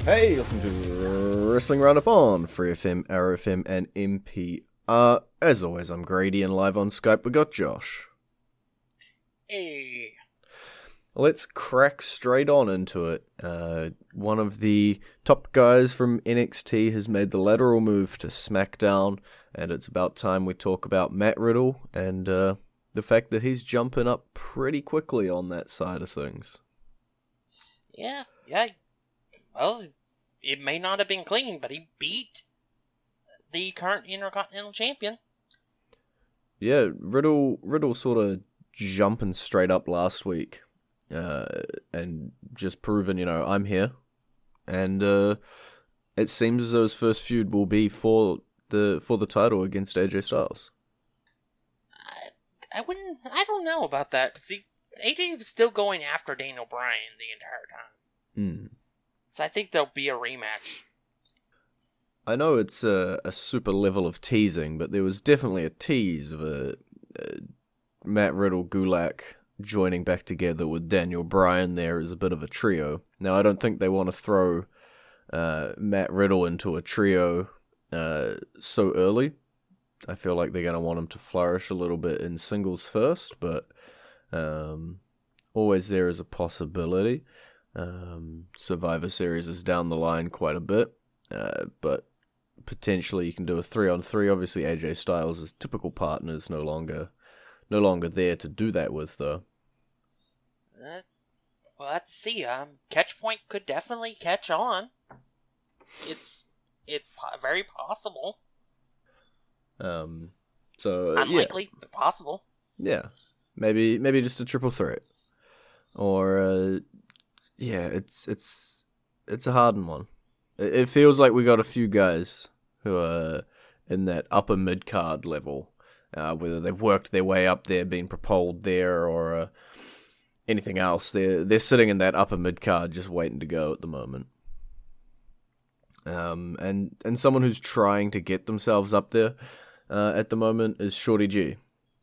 Hey, listen to Wrestling Roundup on FreeFM, ArrowFM, and MP. As always, I'm Grady, and live on Skype we got Josh. Hey. Let's crack straight on into it. One of the top guys from NXT has made the lateral move to SmackDown, and it's about time we talk about Matt Riddle and the fact that he's jumping up pretty quickly on that side of things. Yeah. Well, it may not have been clean, but he beat the current Intercontinental Champion. Yeah, Riddle sort of jumping straight up last week, and just proving, I'm here. And it seems as though his first feud will be for the title against AJ Styles. I don't know about that. See, AJ was still going after Daniel Bryan the entire time. So I think there'll be a rematch. I know it's a super level of teasing, but there was definitely a tease of a Matt Riddle Gulak joining back together with Daniel Bryan there as a bit of a trio. Now, I don't think they want to throw Matt Riddle into a trio so early. I feel like they're going to want him to flourish a little bit in singles first, but always there is a possibility. Survivor Series is down the line quite a bit, but potentially you can do a 3-on-3. Obviously, AJ Styles' typical partner is no longer there to do that with, though. We'll have to see. Catchpoint could definitely catch on. It's very possible. So unlikely, but possible. Yeah, maybe just a triple threat, or it's a hard one. It feels like we got a few guys who are in that upper mid card level, whether they've worked their way up there, been propelled there, or anything else. They're sitting in that upper mid card, just waiting to go at the moment. And someone who's trying to get themselves up there at the moment is Shorty G,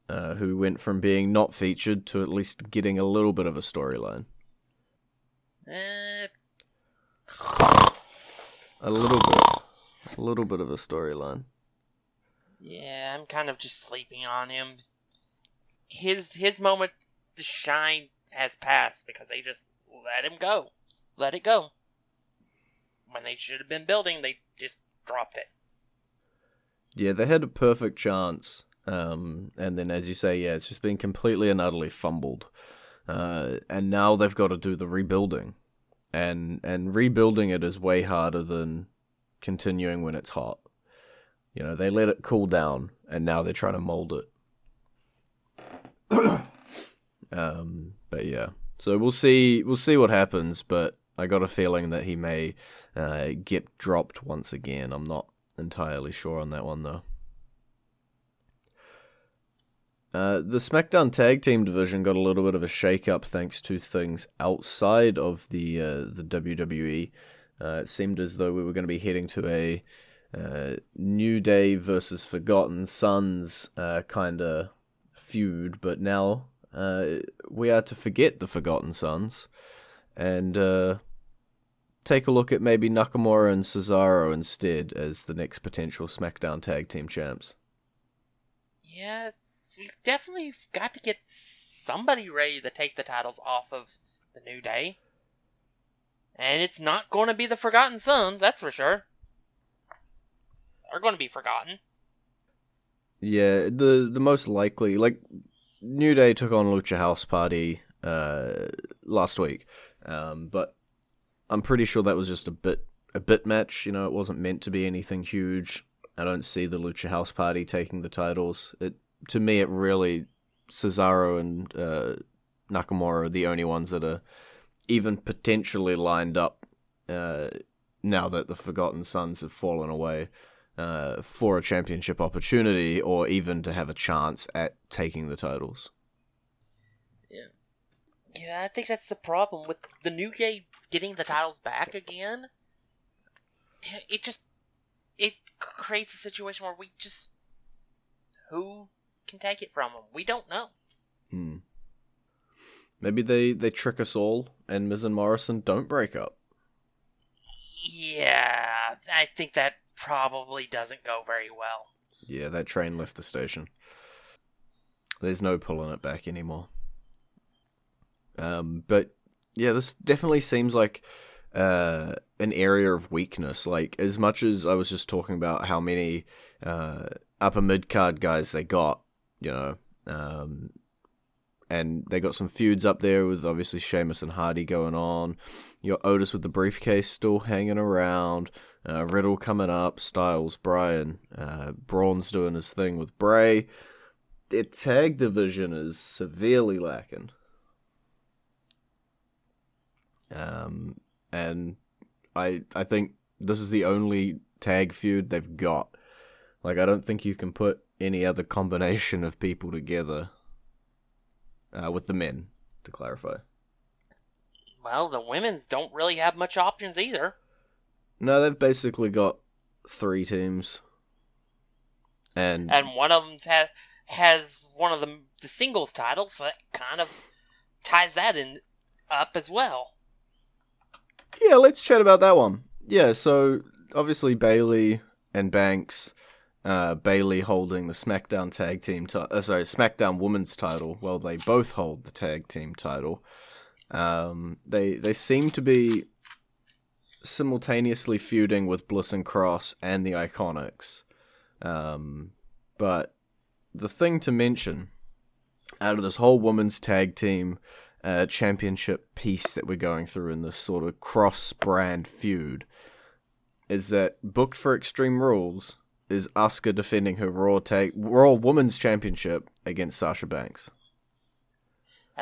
who went from being not featured to at least getting a little bit of a storyline. A little bit of a storyline. Yeah, I'm kind of just sleeping on him. His moment to shine has passed because they just let him go. Let it go. When they should have been building, they just dropped it. Yeah, they had a perfect chance. And then, as you say, it's just been completely and utterly fumbled. And now they've got to do the rebuilding. And rebuilding it is way harder than continuing when it's hot. They let it cool down, and now they're trying to mold it. But yeah, so we'll see what happens. But I got a feeling that he may get dropped once again. I'm not entirely sure on that one though. The SmackDown Tag Team division got a little bit of a shake-up thanks to things outside of the WWE. It seemed as though we were going to be heading to a New Day versus Forgotten Sons kind of feud, but now we are to forget the Forgotten Sons and take a look at maybe Nakamura and Cesaro instead as the next potential SmackDown Tag Team champs. Yeah, we've definitely got to get somebody ready to take the titles off of the New Day. And it's not going to be the Forgotten Sons, that's for sure. They're going to be forgotten. Yeah, the most likely, New Day took on Lucha House Party last week, but I'm pretty sure that was just a bit match. It wasn't meant to be anything huge. I don't see the Lucha House Party taking the titles. To me, it really, Cesaro and Nakamura are the only ones that are even potentially lined up now that the Forgotten Sons have fallen away for a championship opportunity or even to have a chance at taking the titles. Yeah, I think that's the problem with the New Day getting the titles back again. It creates a situation where who can take it from them? We don't know. Maybe they trick us all and Miz and Morrison don't break up. Yeah, I think that probably doesn't go very well. Yeah, that train left the station. There's no pulling it back anymore. But yeah, this definitely seems like an area of weakness. Like, as much as I was just talking about how many upper mid card guys they got, you know, and they got some feuds up there with obviously Sheamus and Hardy going on. You got Otis with the briefcase still hanging around. Riddle coming up. Styles, Bryan, Braun's doing his thing with Bray. Their tag division is severely lacking. And I think this is the only tag feud they've got. Like, I don't think you can put any other combination of people together with the men, to clarify. Well, the women's don't really have much options either. No, they've basically got 3 teams. And one of them has one of the singles titles, so that kind of ties that in up as well. yeah, let's chat about that one. Yeah, so obviously Bayley and Banks, Bayley holding the SmackDown tag team SmackDown Women's title. Well, they both hold the tag team title. They seem to be simultaneously feuding with Bliss and Cross and the Iconics. But the thing to mention out of this whole women's tag team championship piece that we're going through in this sort of cross-brand feud is that booked for Extreme Rules is Asuka defending her Raw Women's Championship against Sasha Banks. I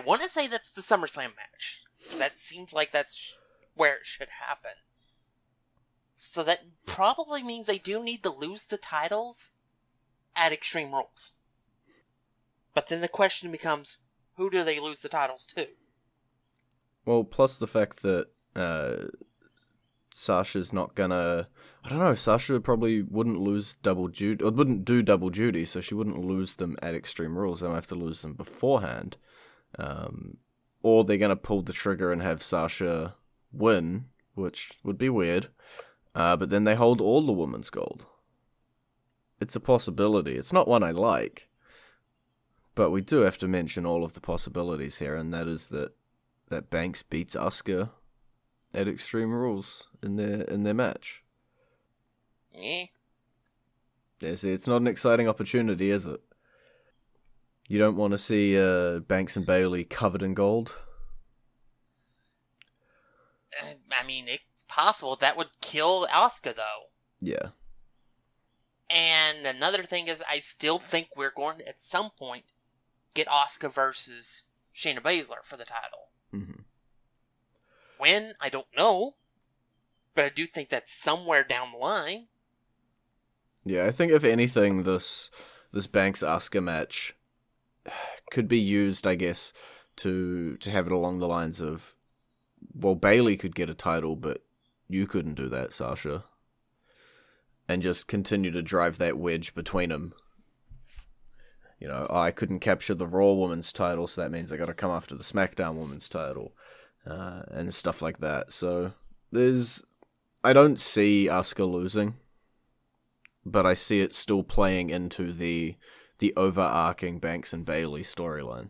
want to say that's the SummerSlam match. That seems like that's where it should happen. So that probably means they do need to lose the titles at Extreme Rules. But then the question becomes, who do they lose the titles to? Well, plus the fact that Sasha's not gonna... I don't know, Sasha probably wouldn't lose double duty, or wouldn't do double duty, so she wouldn't lose them at Extreme Rules. They might have to lose them beforehand. Or they're gonna pull the trigger and have Sasha win, which would be weird. But then they hold all the women's gold. It's a possibility. It's not one I like. But we do have to mention all of the possibilities here, and that is that Banks beats Asuka at Extreme Rules in their match. Yeah. Yeah, see, it's not an exciting opportunity, is it? You don't want to see Banks and Bayley covered in gold? I mean, it's possible. That would kill Asuka, though. Yeah. And another thing is, I still think we're going to, at some point, get Asuka versus Shayna Baszler for the title. Mm-hmm. When? I don't know. But I do think that's somewhere down the line. Yeah, I think if anything, this Banks Asuka match could be used, I guess, to have it along the lines of, well, Bayley could get a title, but you couldn't do that, Sasha. And just continue to drive that wedge between them. You know, I couldn't capture the Raw Women's title, so that means I gotta come after the SmackDown Women's title. And stuff like that. So, I don't see Asuka losing, but I see it still playing into the overarching Banks and Bayley storyline.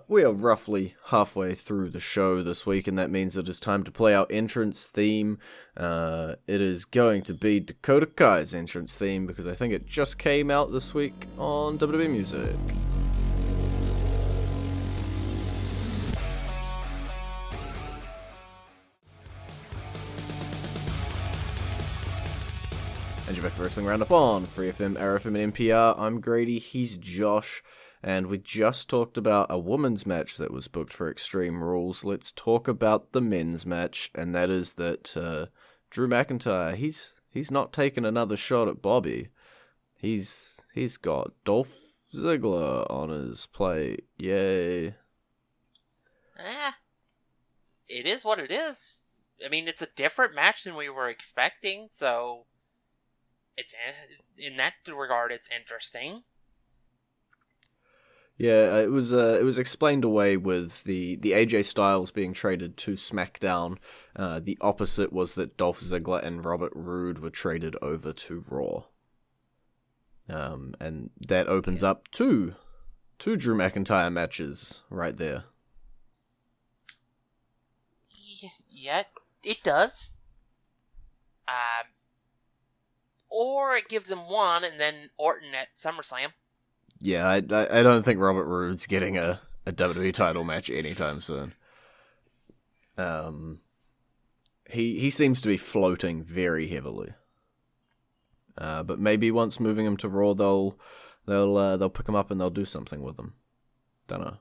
We are roughly halfway through the show this week, and that means it is time to play our entrance theme. It is going to be Dakota Kai's entrance theme, because I think it just came out this week on WWE Music. And you're back to Wrestling Roundup on FreeFM, ArrowFM, and NPR. I'm Grady, he's Josh, and we just talked about a women's match that was booked for Extreme Rules. Let's talk about the men's match, and that is that Drew McIntyre, he's not taking another shot at Bobby. He's got Dolph Ziggler on his plate. Yay. It is what it is. I mean, it's a different match than we were expecting, so it's in that regard, it's interesting. Yeah, it was explained away with the AJ Styles being traded to SmackDown. The opposite was that Dolph Ziggler and Robert Roode were traded over to Raw. And that opens up two Drew McIntyre matches right there. Yeah, it does. Or it gives him one and then Orton at SummerSlam. Yeah, I don't think Robert Roode's getting a WWE title match anytime soon. He seems to be floating very heavily. But maybe once moving him to Raw, they'll pick him up and they'll do something with him. Don't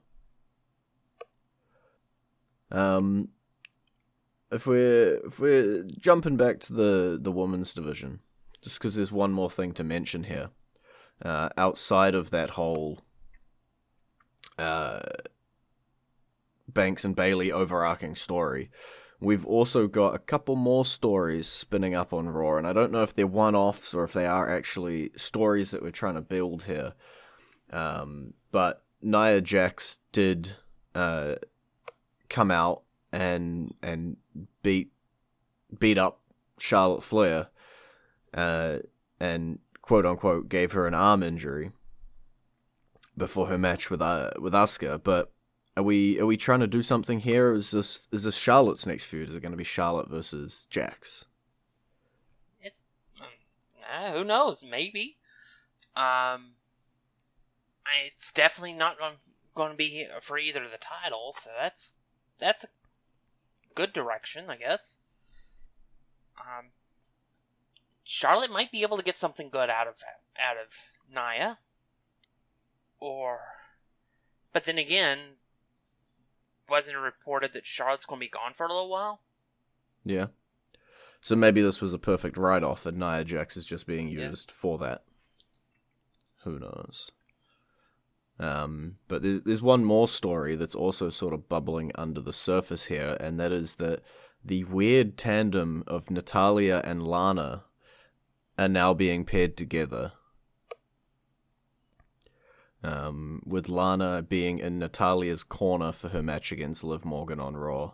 know. If we're jumping back to the women's division, just because there's one more thing to mention here, outside of that whole Banks and Bayley overarching story, we've also got a couple more stories spinning up on Raw, and I don't know if they're one-offs or if they are actually stories that we're trying to build here. But Nia Jax did come out and beat up Charlotte Flair, and quote unquote gave her an arm injury before her match with Asuka. But are we trying to do something here? Is this Charlotte's next feud? Is it going to be Charlotte versus Jax? It's who knows? Maybe. It's definitely not going to be for either of the titles. So that's a good direction, I guess. Charlotte might be able to get something good out of Nia, but then again, wasn't it reported that Charlotte's going to be gone for a little while? Yeah. So maybe this was a perfect write-off, and Nia Jax is just being used for that. Who knows? But there's one more story that's also sort of bubbling under the surface here, and that is that the weird tandem of Natalya and Lana are now being paired together. With Lana being in Natalya's corner for her match against Liv Morgan on Raw,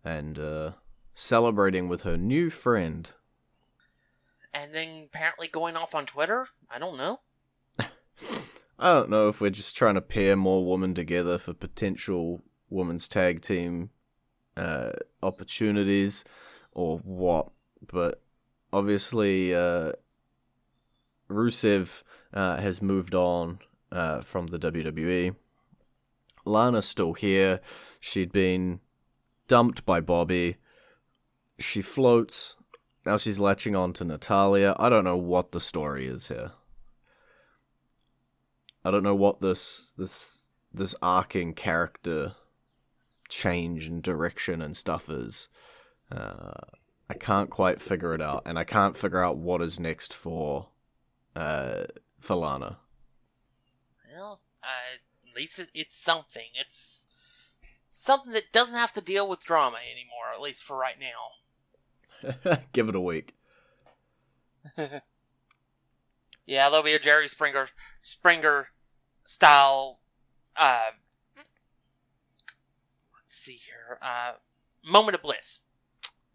and celebrating with her new friend. And then apparently going off on Twitter? I don't know. I don't know if we're just trying to pair more women together for potential women's tag team opportunities or what, but obviously Rusev has moved on from the WWE. Lana's still here. She'd been dumped by Bobby. She floats. Now she's latching on to Natalya. I don't know what the story is here. I don't know what this arcing character change and direction and stuff is. I can't quite figure it out, and I can't figure out what is next for Lana. Well, at least it's something. It's something that doesn't have to deal with drama anymore, at least for right now. Give it a week. Yeah, there'll be a Jerry Springer style. Let's see here. Moment of bliss.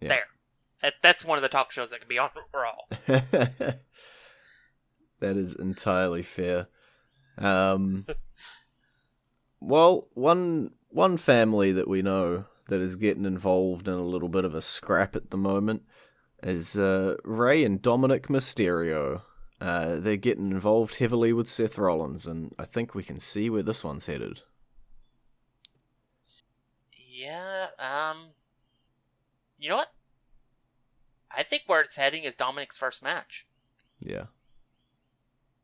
Yeah. There. That's one of the talk shows that can be on Raw. That is entirely fair. Well, one family that we know that is getting involved in a little bit of a scrap at the moment is Rey and Dominick Mysterio. They're getting involved heavily with Seth Rollins, and I think we can see where this one's headed. Yeah, you know what? I think where it's heading is Dominick's first match. Yeah.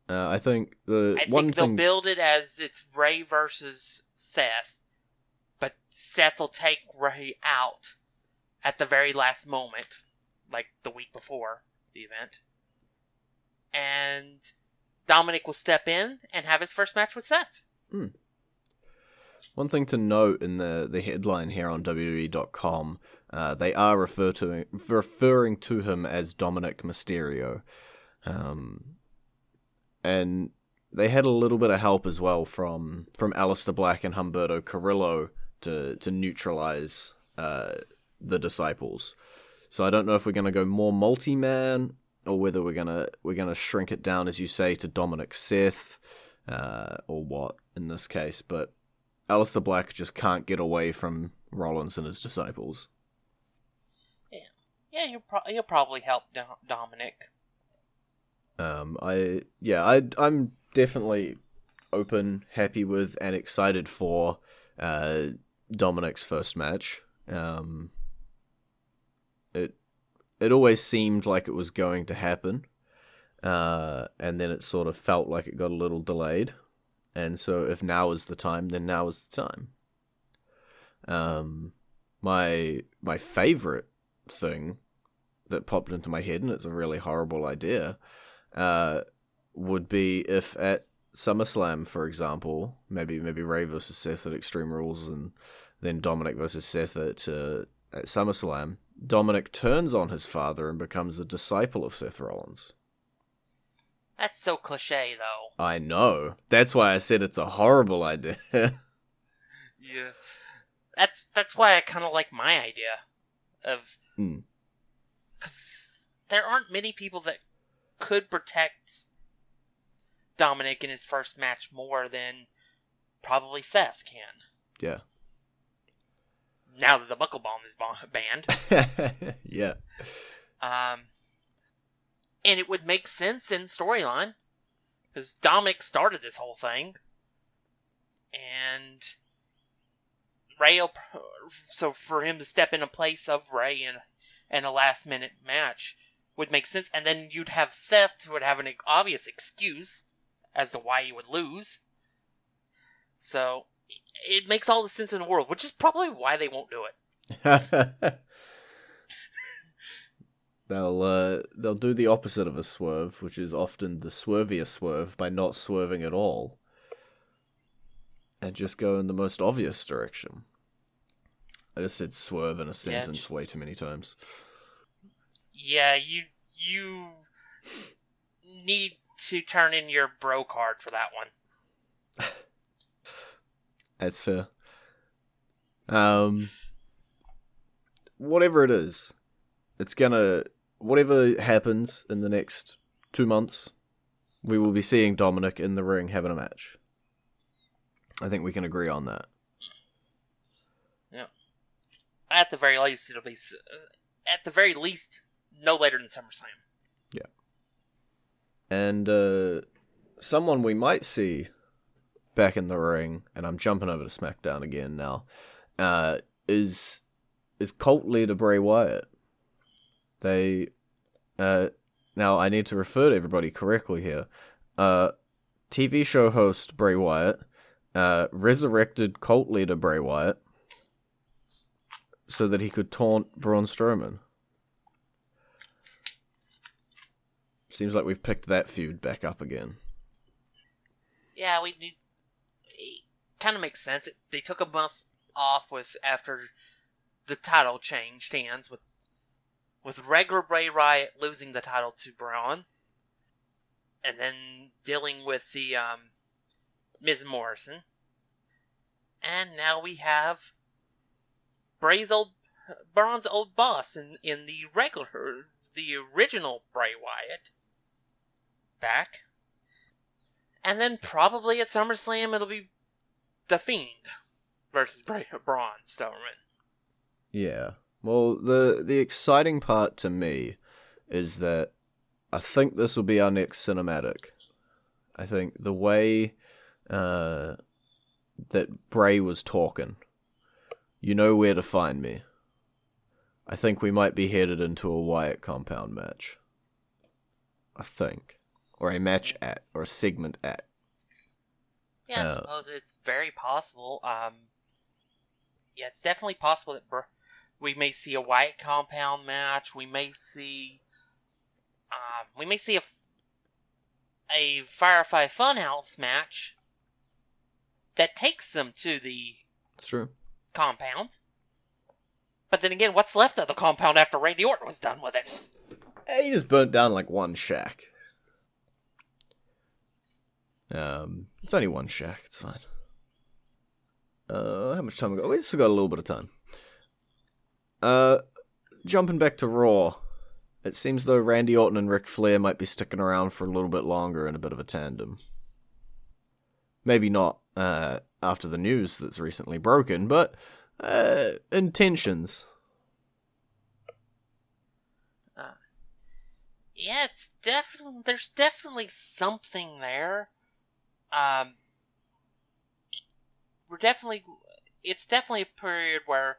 I think they'll build it as it's Rey versus Seth, but Seth will take Rey out at the very last moment, like the week before the event. And Dominick will step in and have his first match with Seth. One thing to note in the headline here on WWE.com, they are referring to him as Dominick Mysterio. And they had a little bit of help as well from Aleister Black and Humberto Carrillo to neutralize the Disciples. So I don't know if we're gonna go more multi-man or whether we're gonna shrink it down, as you say, to Dominic Seth, or what in this case. But Aleister Black just can't get away from Rollins and his Disciples. Yeah, you'll probably help Dominic. I'm definitely open, happy with, and excited for Dominic's first match. It always seemed like it was going to happen, and then it sort of felt like it got a little delayed. And so, if now is the time, then now is the time. My favorite thing that popped into my head, and it's a really horrible idea, would be if at SummerSlam, for example, maybe Ray versus Seth at Extreme Rules, and then Dominic versus Seth at SummerSlam, Dominic turns on his father and becomes a disciple of Seth Rollins. That's so cliche, though. I know. That's why I said it's a horrible idea. Yeah. That's why I kind of like my idea of... Because there aren't many people that could protect Dominic in his first match more than probably Seth can. Yeah. Now that the Buckle Bomb is banned. Yeah. And it would make sense in storyline, because Dominic started this whole thing, and so for him to step in place of Ray in a last-minute match would make sense, and then you'd have Seth, who would have an obvious excuse as to why he would lose. So it makes all the sense in the world, which is probably why they won't do it. They'll do the opposite of a swerve, which is often the swervier swerve, by not swerving at all, and just go in the most obvious direction. I just said swerve in a sentence way too many times. Yeah, you need to turn in your bro card for that one. That's fair. Whatever it is, whatever happens in the next 2 months, we will be seeing Dominic in the ring having a match. I think we can agree on that. Yeah. At the very least, it'll be... At the very least, no later than SummerSlam. Yeah. And someone we might see back in the ring, and I'm jumping over to SmackDown again now, is cult leader Bray Wyatt. They... now, I need to refer to everybody correctly here. TV show host Bray Wyatt, resurrected cult leader Bray Wyatt, so that he could taunt Braun Strowman. Seems like we've picked that feud back up again. Yeah, we need... It kind of makes sense. They took a month off after the title changed hands, with regular Bray Wyatt losing the title to Braun, and then dealing with the Miz Morrison. And now we have Braun's old boss in the original Bray Wyatt back. And then probably at SummerSlam it'll be The Fiend versus Braun Strowman. Yeah. Well, the exciting part to me is that I think this will be our next cinematic. I think the way that Bray was talking, you know where to find me. I think we might be headed into a Wyatt compound match. I think. Or a match at, or a segment at. Yeah, I suppose it's very possible. Yeah, it's definitely possible that we may see a Wyatt compound match. We may see a Firefly Funhouse match that takes them to the It's true. compound. But then again, what's left of the compound after Randy Orton was done with it? He just burnt down like one shack. It's only one Shaq. It's fine. How much time we got? We still got a little bit of time. Jumping back to Raw. It seems though Randy Orton and Ric Flair might be sticking around for a little bit longer in a bit of a tandem. Maybe not after the news that's recently broken, but intentions. Yeah, there's definitely something there. It's definitely a period where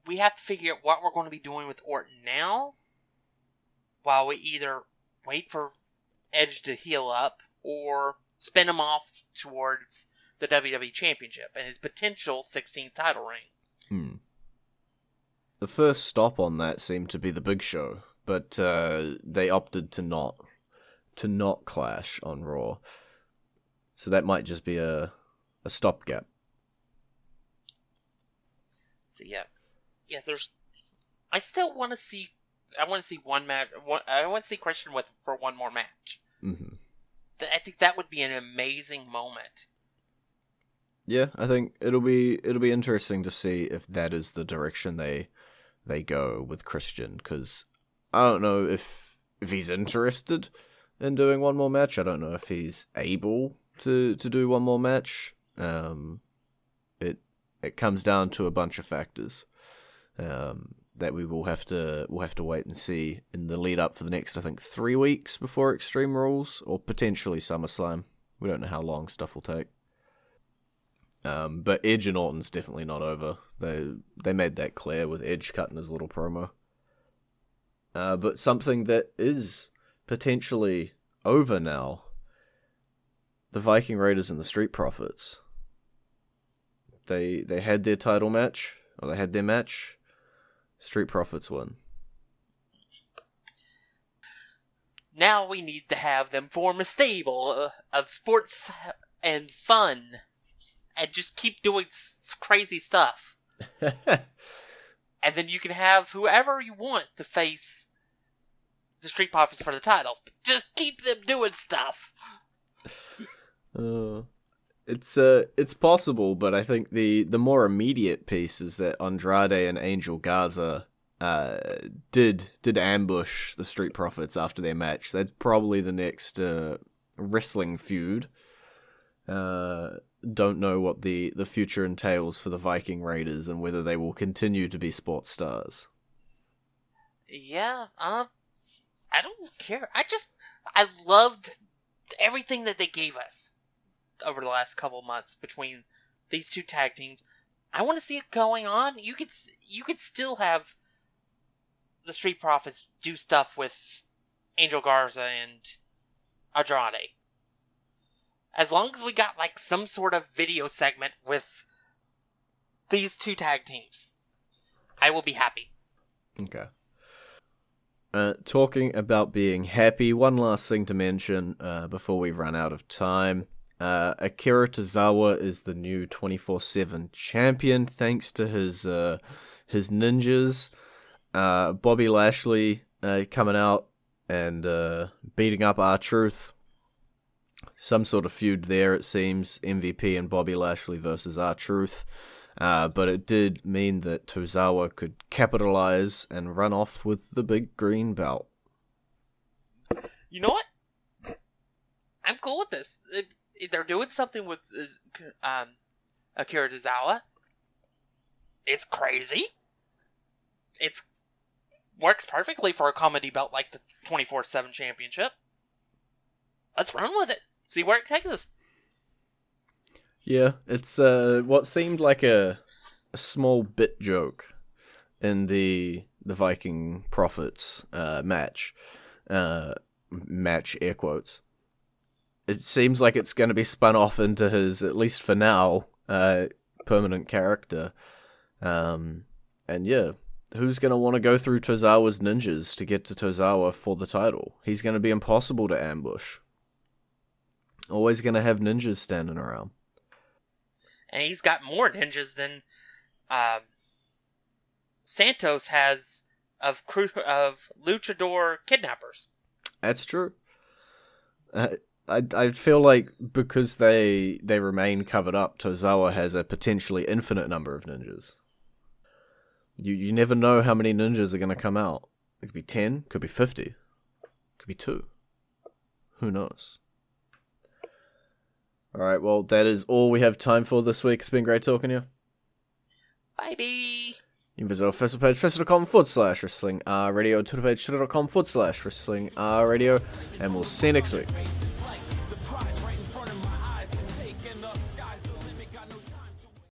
we have to figure out what we're going to be doing with Orton now, while we either wait for Edge to heal up or spin him off towards the WWE Championship and his potential 16th title reign. The first stop on that seemed to be the Big Show, but they opted to not clash on Raw. So that might just be a stopgap. So yeah, I still want to see. I want to see one match. I want to see Christian for one more match. Mm-hmm. I think that would be an amazing moment. Yeah, I think it'll be interesting to see if that is the direction they go with Christian, because I don't know if he's interested in doing one more match. I don't know if he's able to do one more match. It comes down to a bunch of factors that we'll have to wait and see in the lead up for the next, I think, 3 weeks before Extreme Rules or potentially SummerSlam. We don't know how long stuff will take. But Edge and Orton's definitely not over. They made that clear with Edge cutting his little promo. But something that is potentially over now, the Viking Raiders and the Street Profits. They had their title match, or they had their match. Street Profits won. Now we need to have them form a stable of sports and fun, and just keep doing crazy stuff. And then you can have whoever you want to face the Street Profits for the titles. But just keep them doing stuff. It's possible, but I think the more immediate piece is that Andrade and Angel Garza did ambush the Street Profits after their match. That's probably the next wrestling feud. Don't know what the future entails for the Viking Raiders and whether they will continue to be sports stars. Yeah, I don't care. I loved everything that they gave us over the last couple months between these two tag teams. I want to see it going on. You could still have the Street Profits do stuff with Angel Garza and Andrade. As long as we got like some sort of video segment with these two tag teams, I will be happy. Okay. Talking about being happy, one last thing to mention before we run out of time. Akira Tozawa is the new 24/7 champion thanks to his ninjas. Bobby Lashley coming out and beating up R-Truth. Some sort of feud there, it seems. MVP and Bobby Lashley versus R-Truth. But it did mean that Tozawa could capitalize and run off with the big green belt. You know what? I'm cool with this. If they're doing something with Akira Tozawa, it's crazy. It works perfectly for a comedy belt like the 24/7 championship. Let's run with it. See where it takes us. Yeah, it's what seemed like a small bit joke in the Viking Profits match. Match, air quotes. It seems like it's going to be spun off into his, at least for now, permanent character. And yeah, who's going to want to go through Tozawa's ninjas to get to Tozawa for the title? He's going to be impossible to ambush. Always going to have ninjas standing around. And he's got more ninjas than Santos has of luchador kidnappers. That's true. I feel like because they remain covered up, Tozawa has a potentially infinite number of ninjas. You never know how many ninjas are going to come out. It could be 10, could be 50, could be 2. Who knows? Alright, well, that is all we have time for this week. It's been great talking to you. Bye-bye. You can visit our Facebook page, facebook.com/wrestling radio, Twitter page, twitter.com/wrestling radio, and we'll see you next week.